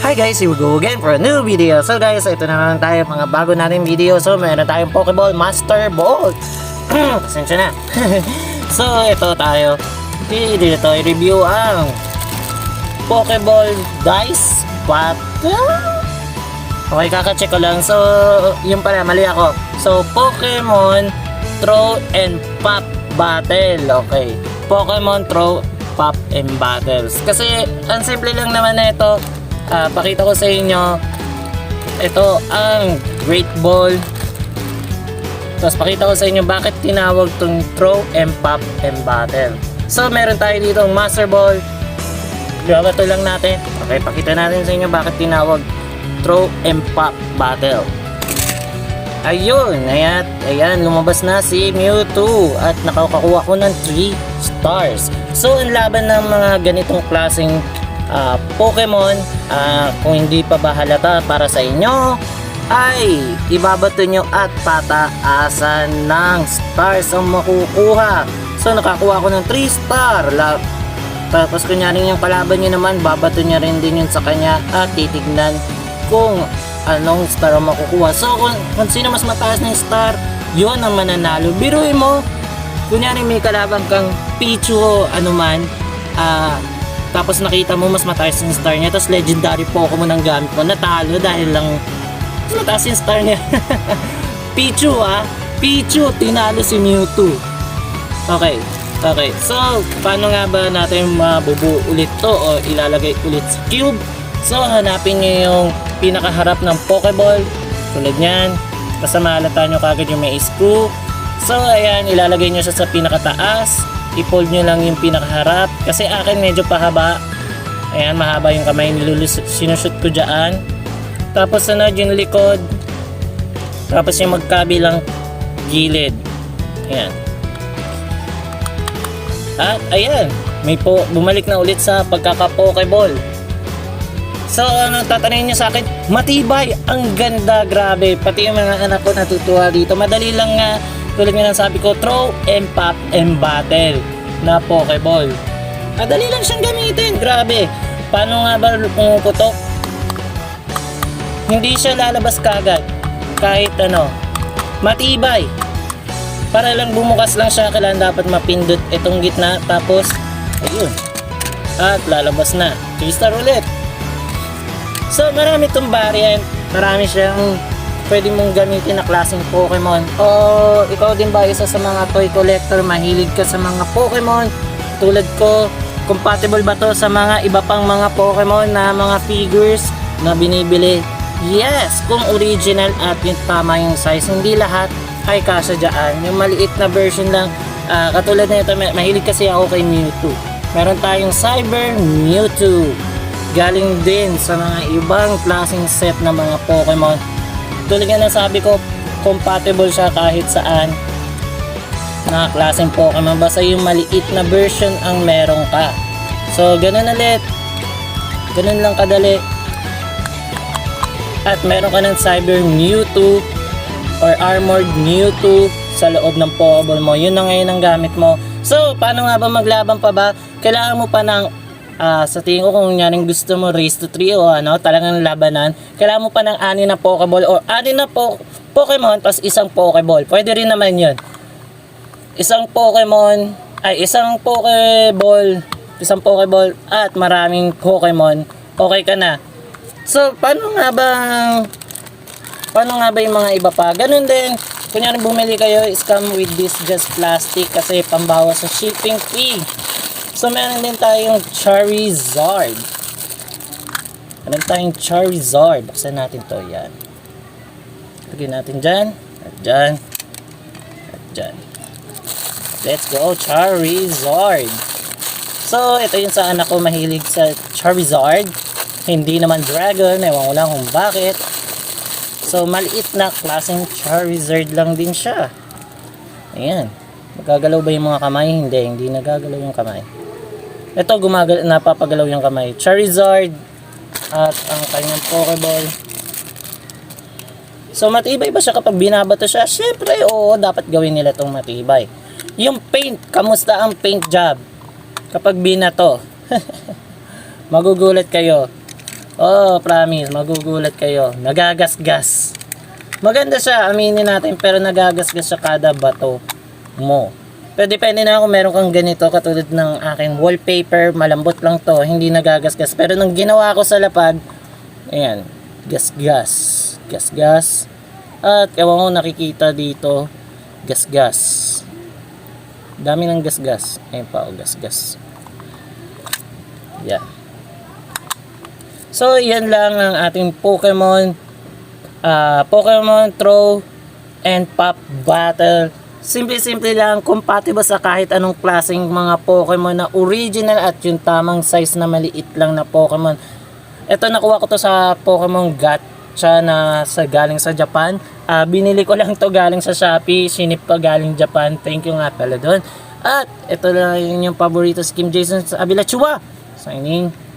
Hi guys, here we go again for a new video. So guys, ito na naman tayo, mga bago natin video. So meron tayong Pokeball Master Ball. Pasensya na. So ito tayo, dito i-review ang Pokeball Dice Battle. Okay, kaka-check ko lang. So yung pala, mali ako. So Pokemon Throw and Pop Battle. Okay, Pokemon Throw, Pop and Battles. Kasi ang simple lang naman na ito. Pakita ko sa inyo, ito ang Great Ball. Tapos pakita ko sa inyo bakit tinawag itong Throw and Pop and Battle. So meron tayo dito ang Master Ball. Babato lang natin. Okay, pakita natin sa inyo bakit tinawag Throw and Pop Battle. Ayun, ayan, lumabas na si Mewtwo at nakakakuha ko ng 3 stars. So ang laban ng mga ganitong klaseng Pokemon, kung hindi pa ba halata para sa inyo, ay ibabato nyo at pataasan ng stars ang makukuha. So nakakuha ko ng 3 star. Tapos kunyari yung kalaban nyo naman, babato nyo rin din yun sa kanya at titignan kung anong star ang makukuha. So kung sino mas mataas na yung star, yun ang mananalo. Biruin mo, kunyari may kalaban kang Pichu o anuman, tapos nakita mo mas mataas yung star niya, tapos legendary Pokemon ang gamit mo, natalo dahil lang mas mataas yung star niya. Pichu, tinalo si Mewtwo. Okay, so paano nga ba natin mabubuo ulit to o ilalagay ulit sa cube? So hanapin nyo yung pinakaharap ng Pokeball, tulad nyan, basta mahalata nyo kagad yung may screw. So ayan, ilalagay nyo siya sa pinakataas, i-fold nyo lang yung pinakaharap, kasi akin medyo pahaba. Ayan, mahaba yung kamay, sinushoot ko dyan. Tapos sunod yung likod, tapos yung magkabilang gilid. Ayan. At ayan, bumalik na ulit sa pagkaka-Pokeball. So ano tatanungin nyo sa akin? Matibay, ang ganda, grabe. Pati yung mga anak ko natutuwa dito. Madali lang nga, tulad nga ng sabi ko, Throw and Pop and Battle na Pokeball. Madali lang siyang gamitin, grabe. Paano nga ba pumuputok? Hindi siya lalabas kagad. Kahit ano, matibay. Para lang bumukas lang siya, kailangan dapat mapindot itong gitna. Tapos, ayun. At lalabas na. 3 star ulit. So marami itong variant, marami siyang pwede mong gamitin na klaseng Pokemon. O ikaw din ba isa sa mga toy collector, mahilig ka sa mga Pokemon tulad ko, compatible ba to sa mga iba pang mga Pokemon na mga figures na binibili? Yes, kung original at yung tama yung size, hindi lahat ay kasya dyan. Yung maliit na version lang, katulad na ito, mahilig kasi ako kay Mewtwo. Meron tayong Cyber Mewtwo, galing din sa mga ibang klaseng set ng mga Pokemon. Tulad nga na sabi ko, compatible siya kahit saan na klaseng Pokemon, basta yung maliit na version ang meron ka. So ganun ulit, ganun lang kadali. At meron ka ng Cyber Mewtwo or Armored Mewtwo sa loob ng Pokeball mo, yun na ngayon ang gamit mo. So paano nga ba maglaban pa ba? Kailangan mo pa ng sa tingin ko, kung nyaring gusto mo race to 3 o ano, talagang labanan, kailangan mo pa ng 6 na Pokeball o 6 na Pokemon tapos isang Pokeball. Pwede rin naman yun. Isang Pokeball at maraming Pokemon, okay ka na. So paano nga ba yung mga iba pa? Ganun din, kunyari bumili kayo, scam with this just plastic kasi pambawas sa shipping fee. So meron din tayong Charizard. Buksan natin to, yan. Lagyan natin dyan. At dyan. At dyan. Let's go, Charizard. So ito yung sa anak ko, mahilig sa Charizard. Hindi naman Dragon, ewan ko lang kung bakit. So maliit na klaseng Charizard lang din siya. Ayan. Magagalaw ba yung mga kamay? Hindi nagagalaw yung kamay. Ito napapagalaw yung kamay. Charizard at ang kanyang Pokeball. So matibay ba siya kapag binabato siya? Syempre, oo, dapat gawin nila itong matibay. Yung paint, kamusta ang paint job kapag binato? Magugulat kayo. Oh, promise, magugulat kayo. Nagagasgas. Maganda siya, aminin natin, pero nagagasgas siya kada bato mo. Pero depende na kung meron kang ganito, katulad ng aking wallpaper, malambot lang to, hindi nagagasgas. Pero nung ginawa ko sa lapad, ayan, gasgas. Gasgas. At ewan ko nakikita dito, gasgas. Dami ng gasgas. Ayun pa, oh, gasgas. Yan. So, yan lang ang ating Pokemon Throw and Pop Battle. Simple-simple lang, compatible sa kahit anong klaseng mga Pokemon na original at yung tamang size na maliit lang na Pokemon. Ito, nakuha ko to sa Pokemon Gacha na galing sa Japan. Binili ko lang to galing sa Shopee, sinip ko galing Japan. Thank you nga pala doon. At ito lang yung paborito si Kim Jason sa Abila Chua. Signing.